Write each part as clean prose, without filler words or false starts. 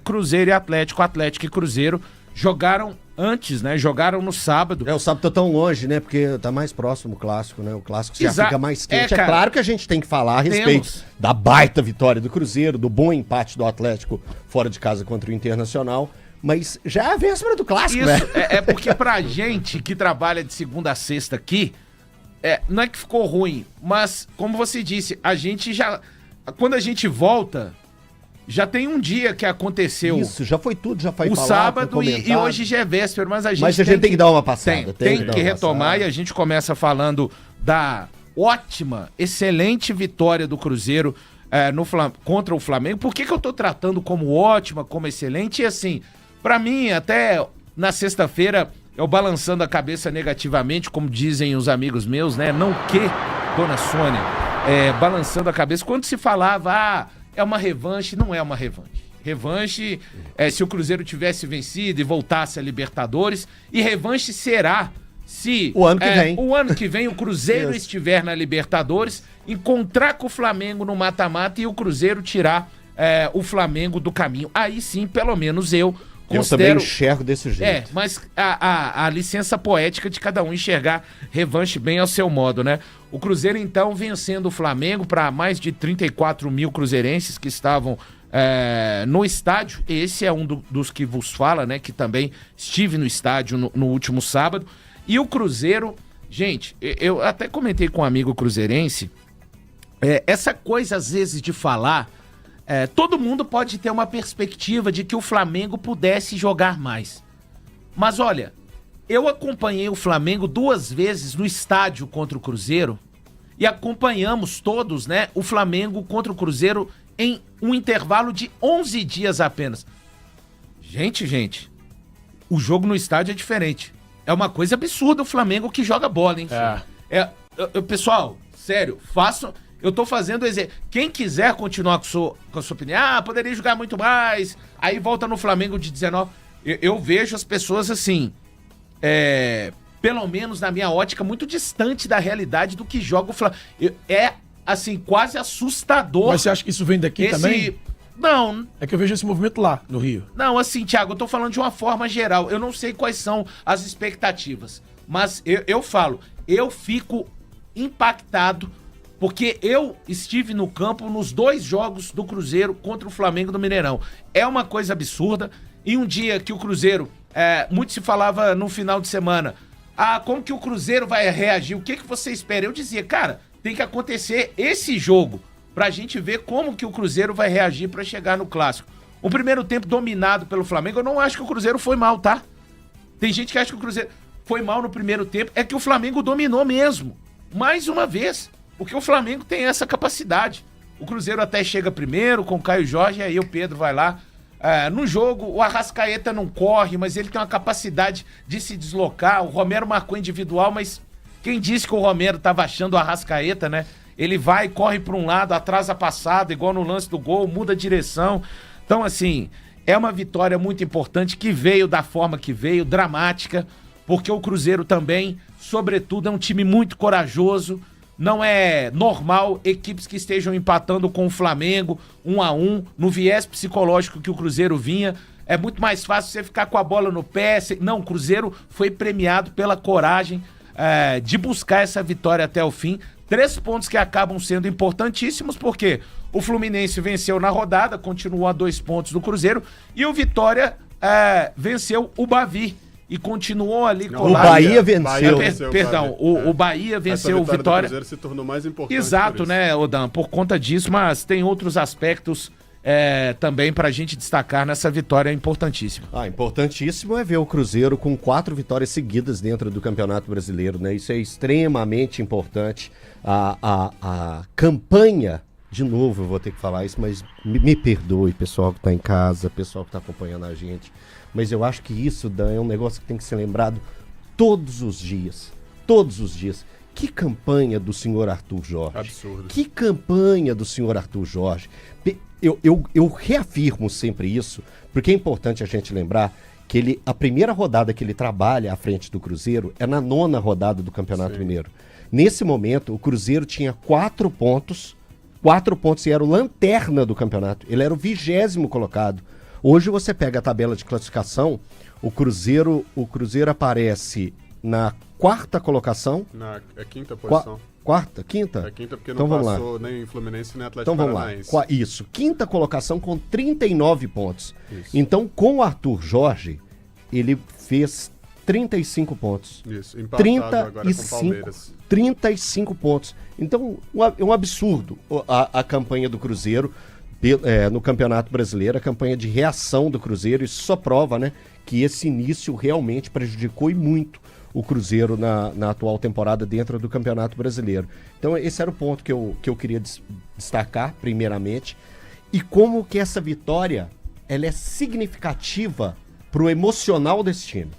Cruzeiro e Atlético. Atlético e Cruzeiro jogaram antes, né? Jogaram no sábado. O sábado tá tão longe, né? Porque tá mais próximo o clássico, né? O clássico já fica mais quente. Cara, claro que a gente tem que falar a respeito da baita vitória do Cruzeiro, do bom empate do Atlético fora de casa contra o Internacional, mas já é a véspera do clássico, né? É porque pra gente que trabalha de segunda a sexta aqui, não é que ficou ruim, mas como você disse, a gente já... Quando a gente volta... Já tem um dia que aconteceu. Isso, já foi tudo, já foi o falado, sábado e hoje já é véspera, mas a gente tem que dar uma passada. Tem que retomar e a gente começa falando da ótima, excelente vitória do Cruzeiro contra o Flamengo. Por que eu tô tratando como ótima, como excelente? E assim, pra mim, até na sexta-feira, eu balançando a cabeça negativamente, como dizem os amigos meus, né? Não que, dona Sônia, balançando a cabeça. Quando se falava, é uma revanche, não é uma revanche. Revanche se o Cruzeiro tivesse vencido e voltasse a Libertadores. E revanche será se o ano que vem o Cruzeiro estiver na Libertadores, encontrar com o Flamengo no mata-mata e o Cruzeiro tirar o Flamengo do caminho. Aí sim, pelo menos eu considero... Eu também enxergo desse jeito. Mas a licença poética de cada um enxergar revanche bem ao seu modo, né? O Cruzeiro, então, vencendo o Flamengo para mais de 34 mil cruzeirenses que estavam no estádio. Esse é um dos que vos fala, né? Que também estive no estádio no último sábado. E o Cruzeiro, gente, eu até comentei com um amigo cruzeirense, essa coisa, às vezes, de falar... todo mundo pode ter uma perspectiva de que o Flamengo pudesse jogar mais. Mas olha, eu acompanhei o Flamengo 2 vezes no estádio contra o Cruzeiro e acompanhamos todos, né, o Flamengo contra o Cruzeiro em um intervalo de 11 dias apenas. Gente, o jogo no estádio é diferente. É uma coisa absurda o Flamengo que joga bola, hein? Pessoal, sério, façam... Eu tô fazendo exemplo. Quem quiser continuar com a sua opinião, poderia jogar muito mais, aí volta no Flamengo de 19. Eu vejo as pessoas assim, pelo menos na minha ótica, muito distante da realidade do que joga o Flamengo. Assim, quase assustador. Mas você acha que isso vem daqui também? Não. É que eu vejo esse movimento lá, no Rio. Não, assim, Thiago, eu tô falando de uma forma geral. Eu não sei quais são as expectativas, mas eu falo, eu fico impactado porque eu estive no campo nos 2 jogos do Cruzeiro contra o Flamengo do Mineirão. É uma coisa absurda. E um dia que o Cruzeiro, muito se falava no final de semana, como que o Cruzeiro vai reagir? O que você espera? Eu dizia, cara, tem que acontecer esse jogo pra gente ver como que o Cruzeiro vai reagir pra chegar no Clássico. O primeiro tempo dominado pelo Flamengo, eu não acho que o Cruzeiro foi mal, tá? Tem gente que acha que o Cruzeiro foi mal no primeiro tempo, é que o Flamengo dominou mesmo. Mais uma vez. Porque o Flamengo tem essa capacidade. O Cruzeiro até chega primeiro com o Caio Jorge, aí o Pedro vai lá. No jogo, o Arrascaeta não corre, mas ele tem uma capacidade de se deslocar. O Romero marcou individual, mas quem disse que o Romero estava achando o Arrascaeta, né? Ele vai, corre para um lado, atrasa a passada, igual no lance do gol, muda a direção. Então, assim, é uma vitória muito importante que veio da forma que veio, dramática, porque o Cruzeiro também, sobretudo, é um time muito corajoso. Não é normal equipes que estejam empatando com o Flamengo 1-1, no viés psicológico que o Cruzeiro vinha. É muito mais fácil você ficar com a bola no pé. Não, o Cruzeiro foi premiado pela coragem de buscar essa vitória até o fim. 3 pontos que acabam sendo importantíssimos, porque o Fluminense venceu na rodada, continuou a 2 pontos do Cruzeiro, e o Vitória venceu o Bavi. E continuou ali colado. O Bahia venceu. O Bahia venceu o Vitória. O Cruzeiro se tornou mais importante. Exato, né, Odan? Por conta disso, mas tem outros aspectos também pra gente destacar nessa vitória importantíssima. Importantíssimo é ver o Cruzeiro com 4 vitórias seguidas dentro do Campeonato Brasileiro, né? Isso é extremamente importante. A campanha, de novo eu vou ter que falar isso, mas me perdoe, pessoal que tá em casa, pessoal que tá acompanhando a gente. Mas eu acho que isso, Dan, é um negócio que tem que ser lembrado todos os dias. Todos os dias. Que campanha do senhor Arthur Jorge. Absurdo. Que campanha do senhor Arthur Jorge. Eu reafirmo sempre isso, porque é importante a gente lembrar que a primeira rodada que ele trabalha à frente do Cruzeiro é na 9ª rodada do Campeonato Mineiro. Nesse momento, o Cruzeiro tinha 4 pontos e era o lanterna do campeonato. Ele era o 20º colocado. Hoje você pega a tabela de classificação, o Cruzeiro aparece na 4ª colocação. É 5ª posição. Quarta? Quinta? É 5ª porque então, não passou nem Fluminense nem Atlético Paranaense. Vamos lá. Isso. 5ª colocação com 39 pontos. Isso. Então, com o Arthur Jorge, ele fez 35 pontos. Isso. Empatado agora com o 35 pontos. Então, é um absurdo a campanha do Cruzeiro no Campeonato Brasileiro, a campanha de reação do Cruzeiro. Isso só prova, né, que esse início realmente prejudicou e muito o Cruzeiro na atual temporada dentro do Campeonato Brasileiro. Então esse era o ponto que eu queria destacar primeiramente. E como que essa vitória ela é significativa para o emocional desse time.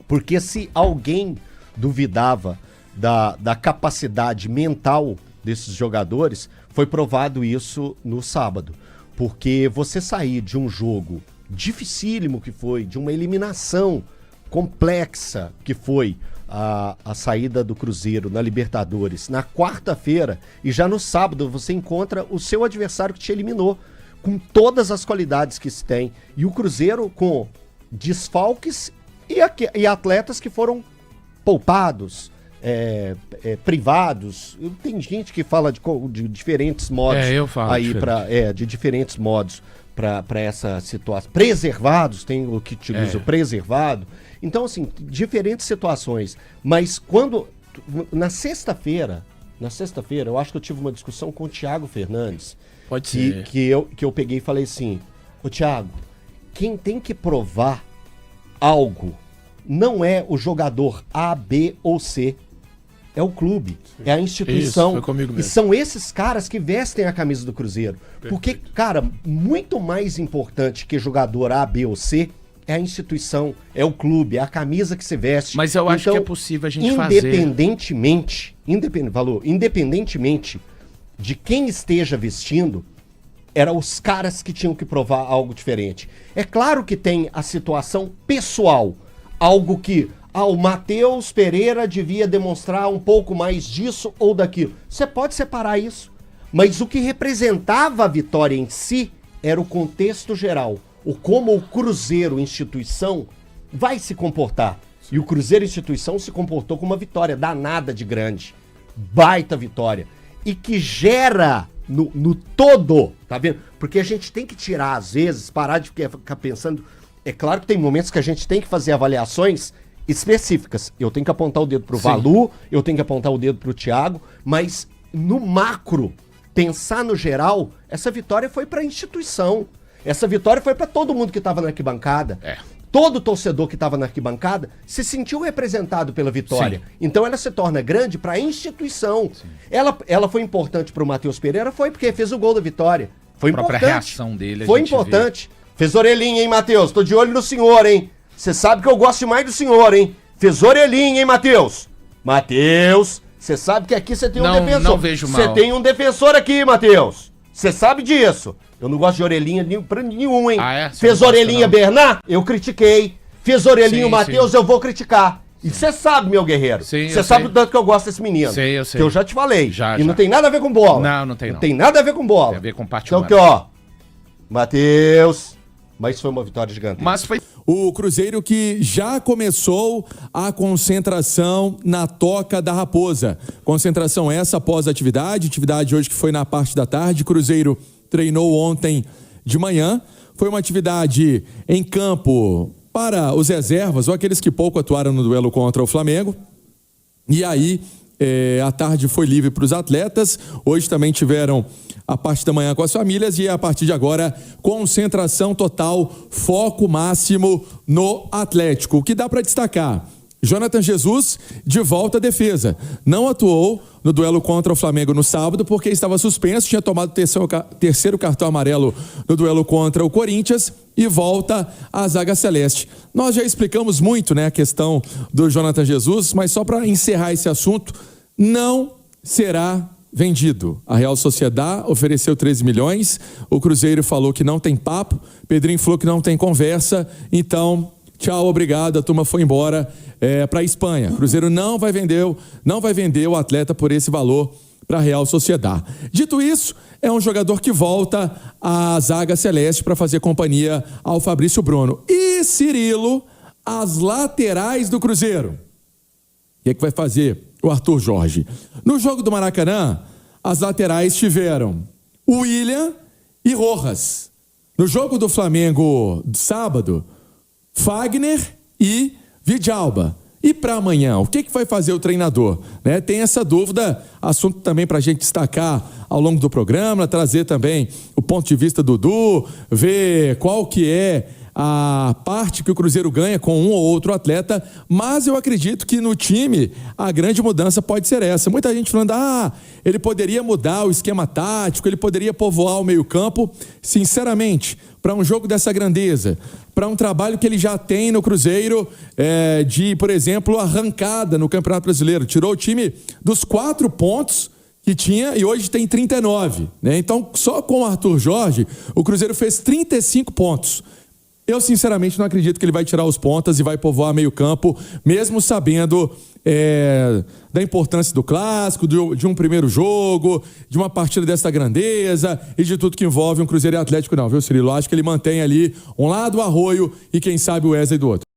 Porque se alguém duvidava da capacidade mental desses jogadores, foi provado isso no sábado. Porque você sair de um jogo dificílimo que foi, de uma eliminação complexa que foi a saída do Cruzeiro na Libertadores na quarta-feira, e já no sábado você encontra o seu adversário que te eliminou, com todas as qualidades que se tem, e o Cruzeiro com desfalques e atletas que foram poupados, privados. Tem gente que fala de diferentes modos eu falo aí de diferentes modos para essa situação. Preservados, tem o que utiliza o preservado. Então, assim, diferentes situações. Mas quando... Na sexta-feira, eu acho que eu tive uma discussão com o Thiago Fernandes. Pode ser. Que eu peguei e falei assim, ô Thiago, quem tem que provar algo não é o jogador A, B ou C. É o clube, é a instituição. Isso, foi comigo mesmo. E são esses caras que vestem a camisa do Cruzeiro. Perfeito. Porque, cara, muito mais importante que jogador A, B ou C é a instituição, é o clube, é a camisa que se veste. Mas eu acho que é possível a gente independentemente de quem esteja vestindo, eram os caras que tinham que provar algo diferente. É claro que tem a situação pessoal, algo que o Matheus Pereira devia demonstrar um pouco mais disso ou daquilo. Você pode separar isso, mas o que representava a vitória em si era o contexto geral, o como o Cruzeiro instituição vai se comportar. E o Cruzeiro instituição se comportou com uma vitória danada de grande, baita vitória, e que gera no todo, tá vendo? Porque a gente tem que tirar às vezes, parar de ficar pensando. É claro que tem momentos que a gente tem que fazer avaliações específicas. Eu tenho que apontar o dedo pro Valu, eu tenho que apontar o dedo pro Thiago, mas no macro, pensar no geral, essa vitória foi pra instituição. Essa vitória foi pra todo mundo que tava na arquibancada. Todo torcedor que tava na arquibancada se sentiu representado pela vitória. Sim. Então ela se torna grande pra instituição. Ela foi importante pro Matheus Pereira, foi porque fez o gol da vitória. Foi importante. A própria reação dele. Foi importante. Fez orelhinha, hein, Matheus? Tô de olho no senhor, hein? Você sabe que eu gosto mais do senhor, hein? Fez orelhinha, hein, Matheus? Matheus, você sabe que aqui você tem um defensor. Não vejo mal. Você tem um defensor aqui, Matheus. Você sabe disso. Eu não gosto de orelhinha pra nenhum, hein? Fez orelhinha Bernard? Eu critiquei. Fez orelhinha o Matheus, eu vou criticar. E você sabe, meu guerreiro. Você sabe o tanto que eu gosto desse menino. Eu sei. Que eu já te falei. Não tem nada a ver com bola. Não tem não. Não tem nada a ver com bola. Tem a ver com parte humana. Então, aqui, Matheus. Mas foi uma vitória gigantesca. O Cruzeiro que já começou a concentração na Toca da Raposa. Concentração essa após a atividade hoje que foi na parte da tarde. Cruzeiro treinou ontem de manhã. Foi uma atividade em campo para os reservas ou aqueles que pouco atuaram no duelo contra o Flamengo. E aí, a tarde foi livre para os atletas. Hoje também tiveram a parte da manhã com as famílias e a partir de agora, concentração total, foco máximo no Atlético. O que dá para destacar? Jonathan Jesus de volta à defesa. Não atuou no duelo contra o Flamengo no sábado porque estava suspenso, tinha tomado terceiro cartão amarelo no duelo contra o Corinthians e volta à zaga celeste. Nós já explicamos muito, a questão do Jonathan Jesus, mas só para encerrar esse assunto, não será vendido. A Real Sociedad ofereceu 13 milhões, o Cruzeiro falou que não tem papo, Pedrinho falou que não tem conversa, então tchau, obrigado, a turma foi embora para a Espanha. Cruzeiro não vai vender o atleta por esse valor para a Real Sociedad. Dito isso, é um jogador que volta à zaga celeste para fazer companhia ao Fabrício Bruno. E Cirilo, as laterais do Cruzeiro. O que é que vai fazer o Arthur Jorge? No jogo do Maracanã, as laterais tiveram William e Rojas. No jogo do Flamengo de sábado, Fagner e Vidalba. E para amanhã, o que vai fazer o treinador? Né? Tem essa dúvida, assunto também para a gente destacar ao longo do programa, trazer também o ponto de vista do Dudu, ver qual que é a parte que o Cruzeiro ganha com um ou outro atleta, mas eu acredito que no time a grande mudança pode ser essa. Muita gente falando, ele poderia mudar o esquema tático, ele poderia povoar o meio-campo. Sinceramente, para um jogo dessa grandeza, para um trabalho que ele já tem no Cruzeiro, de, por exemplo, arrancada no Campeonato Brasileiro, tirou o time dos 4 pontos que tinha e hoje tem 39, né? Então, só com o Arthur Jorge, o Cruzeiro fez 35 pontos. Eu, sinceramente, não acredito que ele vai tirar os pontas e vai povoar meio campo, mesmo sabendo da importância do clássico, de um primeiro jogo, de uma partida dessa grandeza e de tudo que envolve um Cruzeiro e Atlético, não, viu, Cirilo? Acho que ele mantém ali um lado o Arroio e quem sabe o Wesley do outro.